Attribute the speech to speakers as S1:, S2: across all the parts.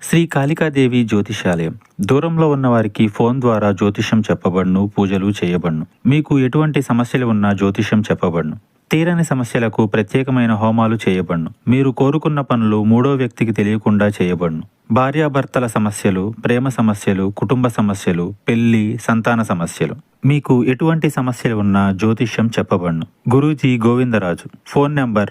S1: శ్రీ కాళికాదేవి జ్యోతిషాలయం. దూరంలో ఉన్న వారికి ఫోన్ ద్వారా జ్యోతిష్యం చెప్పబడును, పూజలు చేయబడును. మీకు ఎటువంటి సమస్యలు ఉన్నా జ్యోతిష్యం చెప్పబడును. తీరని సమస్యలకు ప్రత్యేకమైన హోమాలు చేయబడును. మీరు కోరుకున్న పనులు మూడో వ్యక్తికి తెలియకుండా చేయబడును. భార్యాభర్తల సమస్యలు, ప్రేమ సమస్యలు, కుటుంబ సమస్యలు, పెళ్లి, సంతాన సమస్యలు, మీకు ఎటువంటి సమస్యలు ఉన్నా జ్యోతిష్యం చెప్పబడును. గురూజీ గోవిందరాజు. Phone number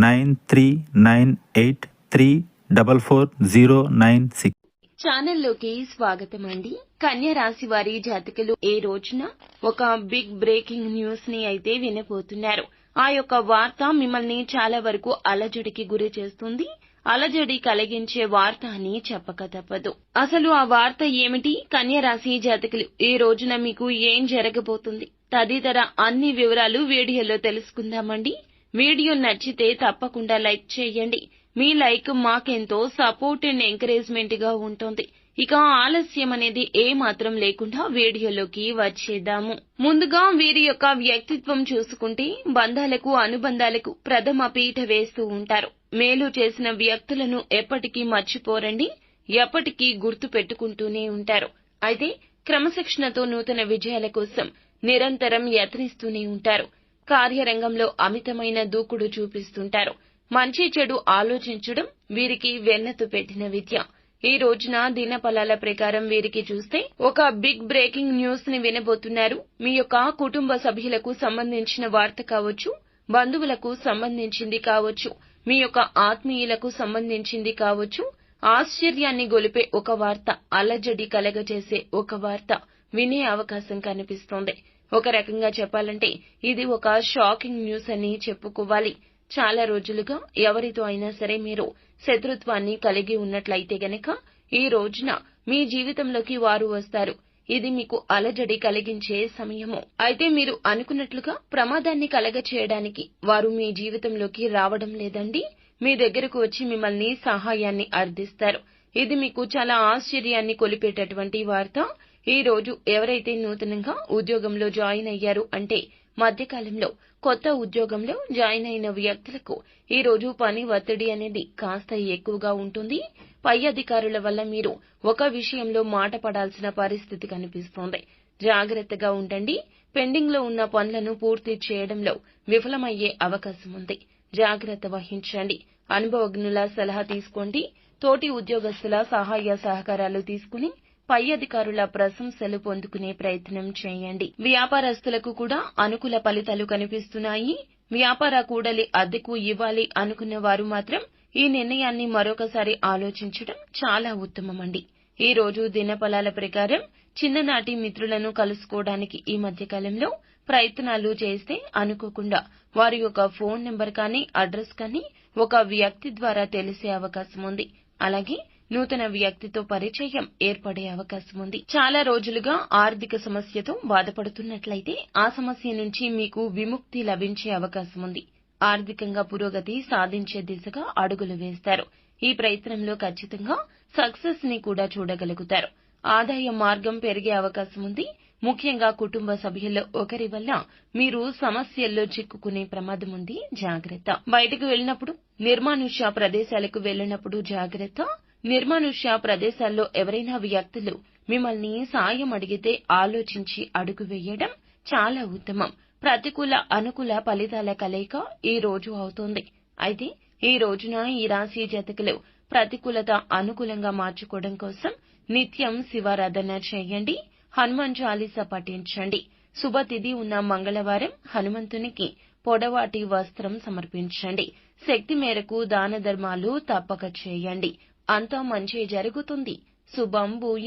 S1: 9398344096.
S2: ఛానల్లోకి స్వాగతం అండి. కన్య రాశి వారి జాతకులు ఈ రోజున ఒక బిగ్ బ్రేకింగ్ న్యూస్ ని అయితే వినబోతున్నారు. ఆ యొక్క వార్త మిమ్మల్ని చాలా వరకు అలజడికి గురి చేస్తుంది. అలజడి కలిగించే వార్త అని చెప్పక తప్పదు. అసలు ఆ వార్త ఏమిటి? కన్య రాశి జాతకులు ఈ రోజున మీకు ఏం జరగబోతుంది తదితర అన్ని వివరాలు వీడియోలో తెలుసుకుందామండి. వీడియో నచ్చితే తప్పకుండా లైక్ చేయండి. మీ లైక్ మాకెంతో సపోర్ట్ అండ్ ఎంకరేజ్మెంట్ గా ఉంటుంది. ఇక ఆలస్యం అనేది ఏ మాత్రం లేకుండా వీడియోలోకి వచ్చేద్దాము. ముందుగా వీరి యొక్క వ్యక్తిత్వం చూసుకుంటే బంధాలకు, అనుబంధాలకు ప్రథమ పీట వేస్తూ ఉంటారు. మేలు చేసిన వ్యక్తులను ఎప్పటికీ మర్చిపోరండి, ఎప్పటికీ గుర్తు పెట్టుకుంటూనే ఉంటారు. అయితే క్రమశిక్షణతో నూతన విజయాల కోసం నిరంతరం యత్నిస్తూనే ఉంటారు. కార్యరంగంలో అమితమైన దూకుడు చూపిస్తుంటారు. మంచి చెడు ఆలోచించడం వీరికి వెన్నెత్తు పెట్టిన విద్య. ఈ రోజున దినఫలాల ప్రకారం వీరికి చూస్తే ఒక బిగ్ బ్రేకింగ్ న్యూస్ ని వినబోతున్నారు. మీ యొక్క కుటుంబ సభ్యులకు సంబంధించిన వార్త కావచ్చు, బంధువులకు సంబంధించింది కావచ్చు, మీ యొక్క ఆత్మీయులకు సంబంధించింది కావచ్చు. ఆశ్చర్యాన్ని గొలిపే ఒక వార్త, అలజడి కలగజేసే ఒక వార్త వినే అవకాశం కనిపిస్తోంది. ఒక రకంగా చెప్పాలంటే ఇది ఒక షాకింగ్ న్యూస్ అని చెప్పుకోవాలి. చాలా రోజులుగా ఎవరితో అయినా సరే మీరు శత్రుత్వాన్ని కలిగి ఉన్నట్లయితే గనక ఈ రోజున మీ జీవితంలోకి వారు వస్తారు. ఇది మీకు అలజడి కలిగించే సమయము. అయితే మీరు అనుకున్నట్లుగా ప్రమాదాన్ని కలగచేయడానికి వారు మీ జీవితంలోకి రావడం లేదండి. మీ దగ్గరకు వచ్చి మిమ్మల్ని సహాయాన్ని అర్థిస్తారు. ఇది మీకు చాలా ఆశ్చర్యాన్ని కొలిపేటటువంటి వార్త. ఈ రోజు ఎవరైతే నూతనంగా ఉద్యోగంలో జాయిన్ అయ్యారు అంటే మధ్యకాలంలో కొత్త ఉద్యోగంలో జాయిన్ అయిన వ్యక్తులకు ఈ రోజు పని ఒత్తిడి అనేది కాస్త ఎక్కువగా ఉంటుంది. పై అధికారుల వల్ల మీరు ఒక విషయంలో మాట పడాల్సిన పరిస్థితి కనిపిస్తోంది. జాగ్రత్తగా ఉండండి. పెండింగ్ లో ఉన్న పనులను పూర్తి చేయడంలో విఫలమయ్యే అవకాశం ఉంది. జాగ్రత్త వహించండి. అనుభవజ్ఞుల సలహా తీసుకోండి. తోటి ఉద్యోగస్తుల సహాయ సహకారాలు తీసుకుని పై అధికారుల ప్రశంసలు పొందుకునే ప్రయత్నం చేయండి. వ్యాపారస్తులకు కూడా అనుకూల ఫలితాలు కనిపిస్తున్నాయి. వ్యాపార కూడలి అద్దెకు ఇవ్వాలి అనుకున్న వారు మాత్రం ఈ నిర్ణయాన్ని మరొకసారి ఆలోచించడం చాలా ఉత్తమమండి. ఈ రోజు దినఫలాల ప్రకారం చిన్ననాటి మిత్రులను కలుసుకోవడానికి ఈ మధ్యకాలంలో ప్రయత్నాలు చేస్తే అనుకోకుండా వారి యొక్క ఫోన్ నెంబర్ కానీ అడ్రస్ కానీ ఒక వ్యక్తి ద్వారా తెలిసే అవకాశం ఉంది. అలాగే నూతన వ్యక్తితో పరిచయం ఏర్పడే అవకాశం ఉంది. చాలా రోజులుగా ఆర్థిక సమస్యతో బాధపడుతున్నట్లయితే ఆ సమస్య నుంచి మీకు విముక్తి లభించే అవకాశం ఉంది. ఆర్థికంగా పురోగతి సాధించే దిశగా అడుగులు వేస్తారు. ఈ ప్రయత్నంలో ఖచ్చితంగా సక్సెస్ ని కూడా చూడగలుగుతారు. ఆదాయ మార్గం పెరిగే అవకాశం ఉంది. ముఖ్యంగా కుటుంబ సభ్యుల్లో ఒకరి వల్ల మీరు సమస్యల్లో చిక్కుకునే ప్రమాదం ఉంది. జాగ్రత్త. బయటకు వెళ్ళినప్పుడు, నిర్మానుష్య ప్రదేశాలకు వెళ్ళినప్పుడు జాగ్రత్త. నిర్మానుష్య ప్రదేశాల్లో ఎవరైనా వ్యక్తులు మిమ్మల్ని సాయం అడిగితే ఆలోచించి అడుగు వేయడం చాలా ఉత్తమం. ప్రతికూల అనుకూల ఫలితాల కలయిక ఈ రోజు అవుతోంది. అయితే ఈ రోజున ఈ రాశి జాతకులు ప్రతికూలత అనుకూలంగా మార్చుకోవడం కోసం నిత్యం శివారాధన చేయండి. హనుమాన్ చాలీసా పఠించండి. శుభతిథి ఉన్న మంగళవారం హనుమంతునికి పొడవాటి వస్త్రం సమర్పించండి. శక్తి మేరకు దాన ధర్మాలు తప్పక చేయండి. అంతా మంచి జరుగుతుంది. శుభం భూయాత్.